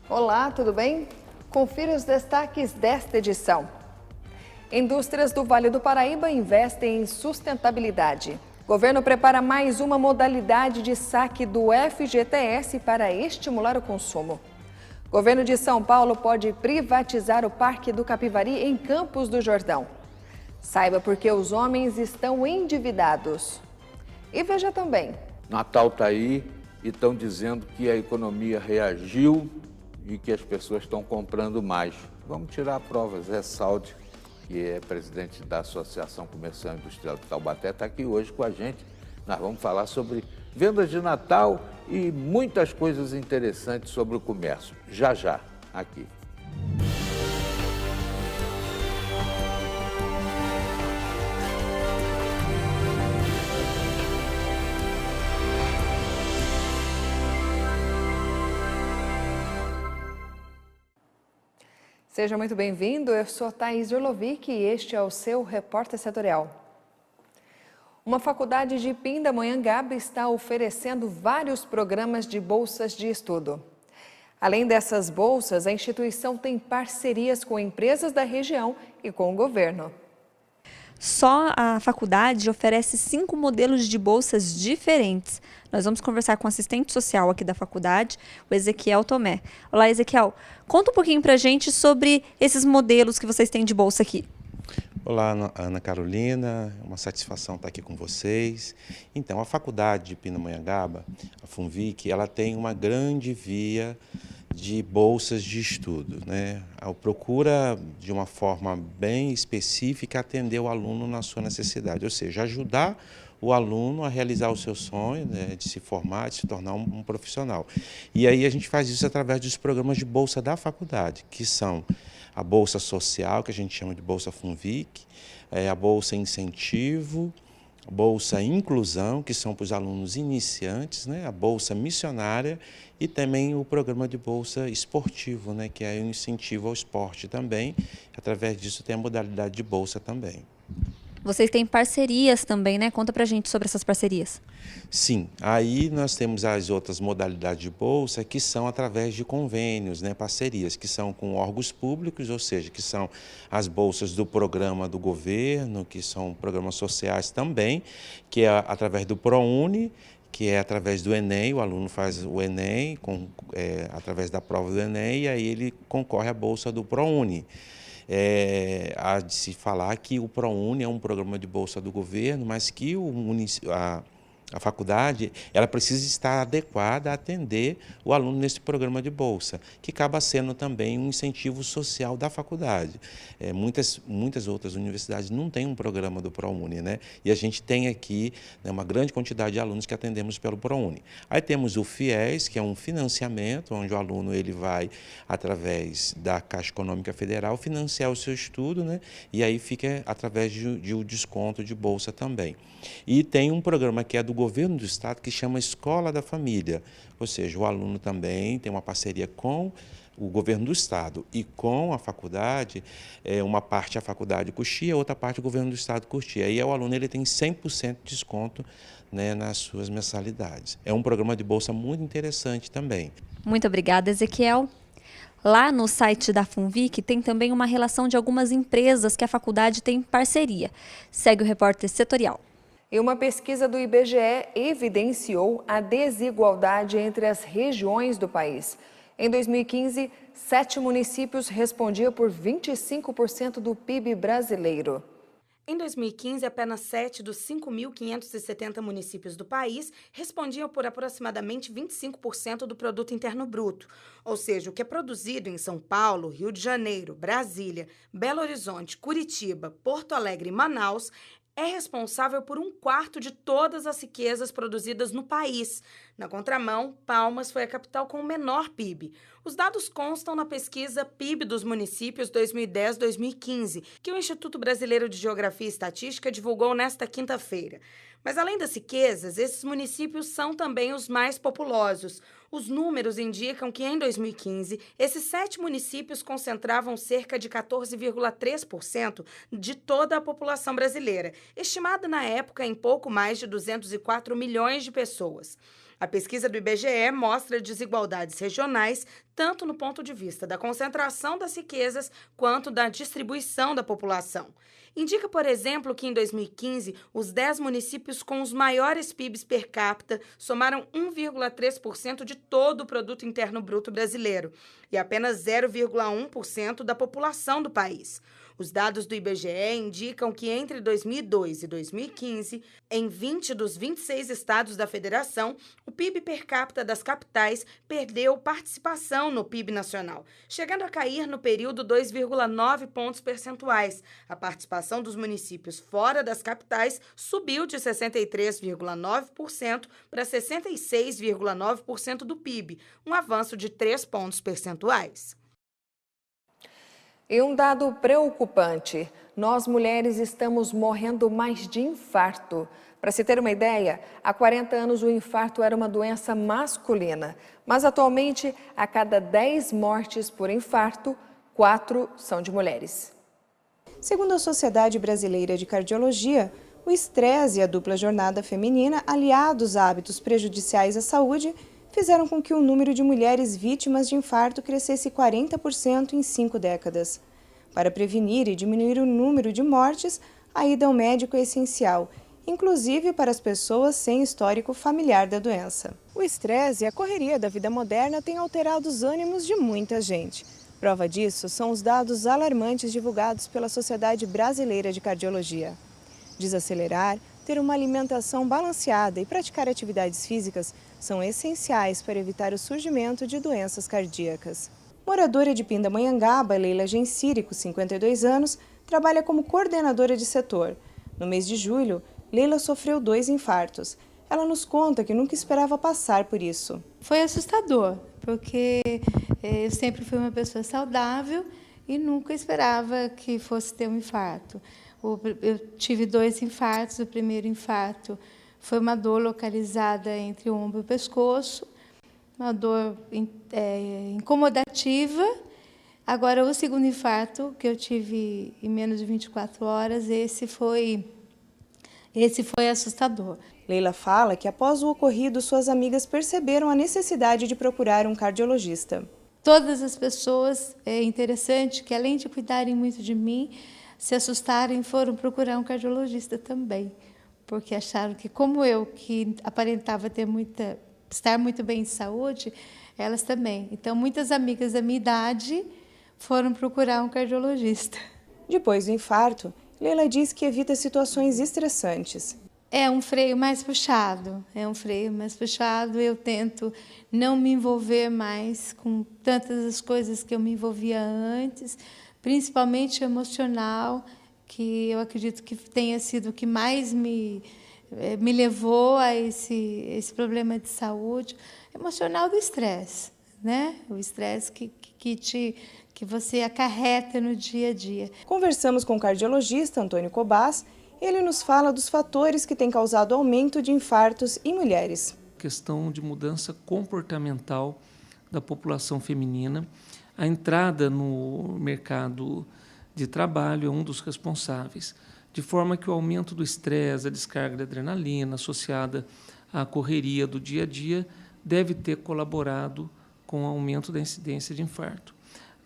Olá, tudo bem? Confira os destaques desta edição. Indústrias do Vale do Paraíba investem em sustentabilidade. Governo prepara mais uma modalidade de saque do FGTS para estimular o consumo. Governo de São Paulo pode privatizar o Parque do Capivari em Campos do Jordão. Saiba por que os homens estão endividados. E veja também. Natal está aí e estão dizendo que a economia reagiu e que as pessoas estão comprando mais. Vamos tirar provas. Zé Saldi, que é presidente da Associação Comercial Industrial de Taubaté, está aqui hoje com a gente. Nós vamos falar sobre vendas de Natal e muitas coisas interessantes sobre o comércio. Já, aqui. Seja muito bem-vindo, eu sou Thaís Orlovic e este é o seu Repórter Setorial. Uma faculdade de Pindamonhangaba está oferecendo vários programas de bolsas de estudo. Além dessas bolsas, a instituição tem parcerias com empresas da região e com o governo. Só a faculdade oferece 5 modelos de bolsas diferentes. Nós vamos conversar com o assistente social aqui da faculdade, o Ezequiel Tomé. Olá, Ezequiel. Conta um pouquinho pra gente sobre esses modelos que vocês têm de bolsa aqui. Olá, Ana Carolina. É uma satisfação estar aqui com vocês. Então, a faculdade de Pindamonhangaba, a FUNVIC, ela tem uma grande via de bolsas de estudo, né? Ela procura, de uma forma bem específica, atender o aluno na sua necessidade, ou seja, ajudar o aluno a realizar o seu sonho, né, de se formar, de se tornar um profissional. E aí a gente faz isso através dos programas de bolsa da faculdade, que são a Bolsa Social, que a gente chama de Bolsa FUNVIC, a Bolsa Incentivo, a Bolsa Inclusão, que são para os alunos iniciantes, né? A Bolsa Missionária e também o programa de Bolsa Esportivo, né? Que é um incentivo ao esporte também. Através disso tem a modalidade de bolsa também. Vocês têm parcerias também, né? Conta pra gente sobre essas parcerias. Sim, aí nós temos as outras modalidades de bolsa que são através de convênios, né, parcerias, que são com órgãos públicos, ou seja, que são as bolsas do programa do governo, que são programas sociais também, que é através do ProUni, que é através do Enem, o aluno faz o Enem, através da prova do Enem, e aí ele concorre à bolsa do ProUni. Há de se falar que o ProUni é um programa de bolsa do governo, mas que a faculdade ela precisa estar adequada a atender o aluno nesse programa de bolsa, que acaba sendo também um incentivo social da faculdade. Muitas outras universidades não têm um programa do ProUni, né? E a gente tem aqui, né, uma grande quantidade de alunos que atendemos pelo ProUni. Aí temos o FIES, que é um financiamento, onde o aluno ele vai, através da Caixa Econômica Federal, financiar o seu estudo, né? E aí fica através de um desconto de bolsa também. E tem um programa que é do governo do estado que chama Escola da Família, ou seja, o aluno também tem uma parceria com o governo do estado e com a faculdade, uma parte a faculdade custeia, outra parte o governo do estado custeia. Aí o aluno ele tem 100% de desconto, né, nas suas mensalidades. É um programa de bolsa muito interessante também. Muito obrigada, Ezequiel. Lá no site da FUNVIC tem também uma relação de algumas empresas que a faculdade tem parceria. Segue o repórter setorial. E uma pesquisa do IBGE evidenciou a desigualdade entre as regiões do país. Em 2015, 7 municípios respondiam por 25% do PIB brasileiro. Em 2015, apenas 7 dos 5.570 municípios do país respondiam por aproximadamente 25% do Produto Interno Bruto, ou seja, o que é produzido em São Paulo, Rio de Janeiro, Brasília, Belo Horizonte, Curitiba, Porto Alegre e Manaus é responsável por 1/4 de todas as riquezas produzidas no país. Na contramão, Palmas foi a capital com o menor PIB. Os dados constam na pesquisa PIB dos Municípios 2010-2015, que o Instituto Brasileiro de Geografia e Estatística divulgou nesta quinta-feira. Mas, além das riquezas, esses municípios são também os mais populosos. Os números indicam que, em 2015, esses 7 municípios concentravam cerca de 14,3% de toda a população brasileira, estimada na época em pouco mais de 204 milhões de pessoas. A pesquisa do IBGE mostra desigualdades regionais, tanto no ponto de vista da concentração das riquezas quanto da distribuição da população. Indica, por exemplo, que em 2015, os 10 municípios com os maiores PIBs per capita somaram 1,3% de todo o produto interno bruto brasileiro e apenas 0,1% da população do país. Os dados do IBGE indicam que entre 2002 e 2015, em 20 dos 26 estados da federação, o PIB per capita das capitais perdeu participação no PIB nacional, chegando a cair no período 2,9 pontos percentuais. A participação dos municípios fora das capitais subiu de 63,9% para 66,9% do PIB, um avanço de 3 pontos percentuais. E um dado preocupante, nós mulheres estamos morrendo mais de infarto. Para se ter uma ideia, há 40 anos o infarto era uma doença masculina, mas atualmente a cada 10 mortes por infarto, 4 são de mulheres. Segundo a Sociedade Brasileira de Cardiologia, o estresse e a dupla jornada feminina, aliados a hábitos prejudiciais à saúde, fizeram com que o número de mulheres vítimas de infarto crescesse 40% em 5 décadas. Para prevenir e diminuir o número de mortes, a ida ao médico é essencial, inclusive para as pessoas sem histórico familiar da doença. O estresse e a correria da vida moderna têm alterado os ânimos de muita gente. Prova disso são os dados alarmantes divulgados pela Sociedade Brasileira de Cardiologia. Desacelerar, ter uma alimentação balanceada e praticar atividades físicas são essenciais para evitar o surgimento de doenças cardíacas. Moradora de Pindamonhangaba, Leila Gensiri, com 52 anos, trabalha como coordenadora de setor. No mês de julho, Leila sofreu 2 infartos. Ela nos conta que nunca esperava passar por isso. Foi assustador, porque eu sempre fui uma pessoa saudável e nunca esperava que fosse ter um infarto. Eu tive 2 infartos. O primeiro infarto foi uma dor localizada entre o ombro e o pescoço, uma dor incomodativa. Agora, o segundo infarto, que eu tive em menos de 24 horas, esse foi assustador. Leila fala que, após o ocorrido, suas amigas perceberam a necessidade de procurar um cardiologista. Todas as pessoas, é interessante que, além de cuidarem muito de mim, se assustarem, foram procurar um cardiologista também, porque acharam que, como eu, que aparentava estar muito bem de saúde, elas também. Então, muitas amigas da minha idade foram procurar um cardiologista. Depois do infarto, Leila diz que evita situações estressantes. É um freio mais puxado, eu tento não me envolver mais com tantas as coisas que eu me envolvia antes, principalmente emocional, que eu acredito que tenha sido o que mais me levou a esse problema de saúde emocional do estresse, né? O estresse que você acarreta no dia a dia. Conversamos com o cardiologista Antônio Cobas. Ele nos fala dos fatores que têm causado aumento de infartos em mulheres. Questão de mudança comportamental da população feminina. A entrada no mercado de trabalho é um dos responsáveis, de forma que o aumento do estresse, a descarga de adrenalina associada à correria do dia a dia deve ter colaborado com o aumento da incidência de infarto.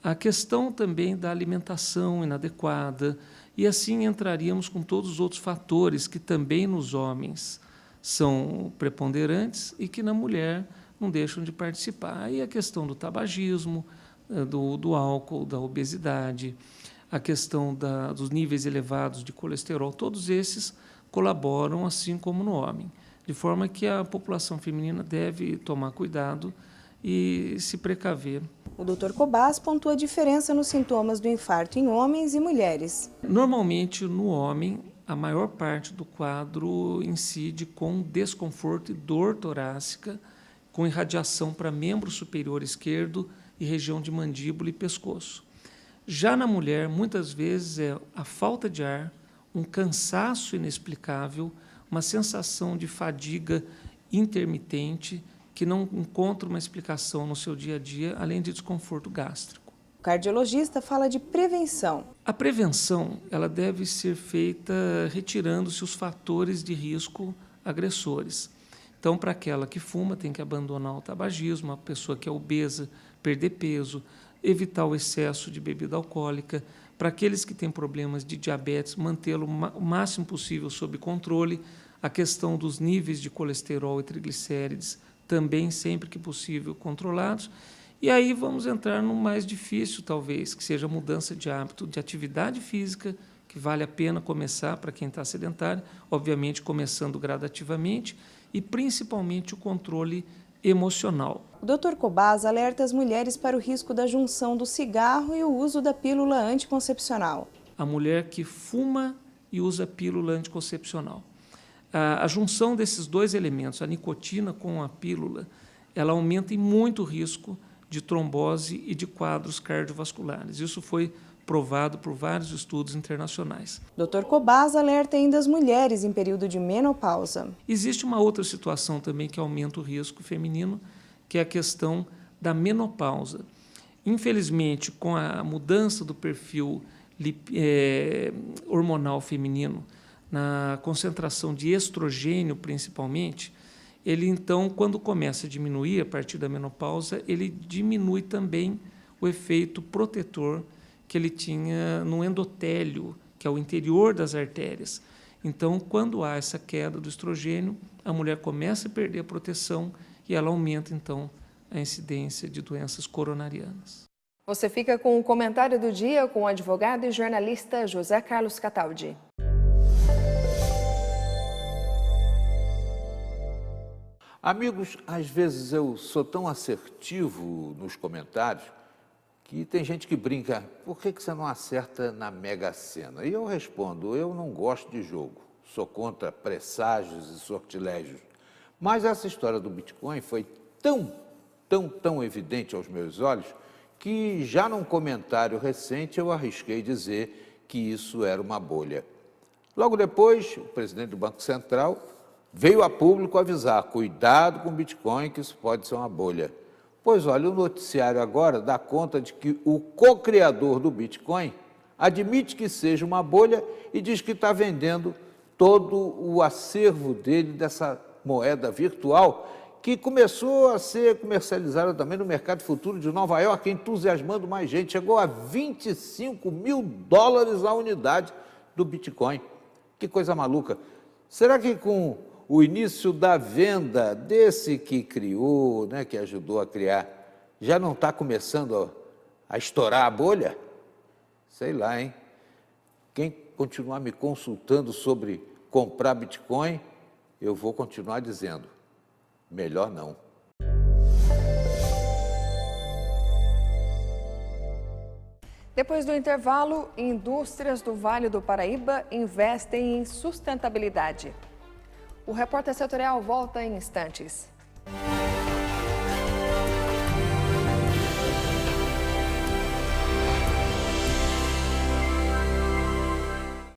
A questão também da alimentação inadequada, e assim entraríamos com todos os outros fatores que também nos homens são preponderantes e que na mulher não deixam de participar. Aí a questão do tabagismo, do álcool, da obesidade, a questão dos níveis elevados de colesterol, todos esses colaboram, assim como no homem, de forma que a população feminina deve tomar cuidado e se precaver. O Dr. Cobas pontua a diferença nos sintomas do infarto em homens e mulheres. Normalmente, no homem, a maior parte do quadro incide com desconforto e dor torácica, com irradiação para membro superior esquerdo e região de mandíbula e pescoço. Já na mulher, muitas vezes é a falta de ar, um cansaço inexplicável, uma sensação de fadiga intermitente que não encontra uma explicação no seu dia a dia, além de desconforto gástrico. O cardiologista fala de prevenção. A prevenção ela deve ser feita retirando-se os fatores de risco agressores. Então, para aquela que fuma, tem que abandonar o tabagismo, a pessoa que é obesa, perder peso, evitar o excesso de bebida alcoólica. Para aqueles que têm problemas de diabetes, mantê-lo o máximo possível sob controle. A questão dos níveis de colesterol e triglicérides, também, sempre que possível, controlados. E aí vamos entrar no mais difícil, talvez, que seja a mudança de hábito de atividade física, que vale a pena começar para quem está sedentário, obviamente começando gradativamente, e principalmente o controle emocional. O Dr. Cobas alerta as mulheres para o risco da junção do cigarro e o uso da pílula anticoncepcional. A mulher que fuma e usa pílula anticoncepcional. A junção desses dois elementos, a nicotina com a pílula, ela aumenta em muito o risco de trombose e de quadros cardiovasculares. Isso foi provado por vários estudos internacionais. Dr. Cobas alerta ainda as mulheres em período de menopausa. Existe uma outra situação também que aumenta o risco feminino, que é a questão da menopausa. Infelizmente, com a mudança do perfil hormonal feminino, na concentração de estrogênio principalmente, ele então, quando começa a diminuir a partir da menopausa, ele diminui também o efeito protetor que ele tinha no endotélio, que é o interior das artérias. Então, quando há essa queda do estrogênio, a mulher começa a perder a proteção e ela aumenta, então, a incidência de doenças coronarianas. Você fica com o comentário do dia com o advogado e jornalista José Carlos Cataldi. Amigos, às vezes eu sou tão assertivo nos comentários que tem gente que brinca, por que você não acerta na Mega Sena? E eu respondo, eu não gosto de jogo, sou contra presságios e sortilégios. Mas essa história do Bitcoin foi tão evidente aos meus olhos que já num comentário recente eu arrisquei dizer que isso era uma bolha. Logo depois, o presidente do Banco Central veio a público avisar, cuidado com o Bitcoin, que isso pode ser uma bolha. Pois olha, o noticiário agora dá conta de que o co-criador do Bitcoin admite que seja uma bolha e diz que está vendendo todo o acervo dele dessa moeda virtual que começou a ser comercializada também no mercado futuro de Nova York, entusiasmando mais gente. Chegou a $25 mil a unidade do Bitcoin. Que coisa maluca. Será que com o início da venda desse que criou, né, que ajudou a criar, já não está começando a estourar a bolha? Sei lá, hein? Quem continuar me consultando sobre comprar Bitcoin, eu vou continuar dizendo, melhor não. Depois do intervalo, indústrias do Vale do Paraíba investem em sustentabilidade. O repórter setorial volta em instantes.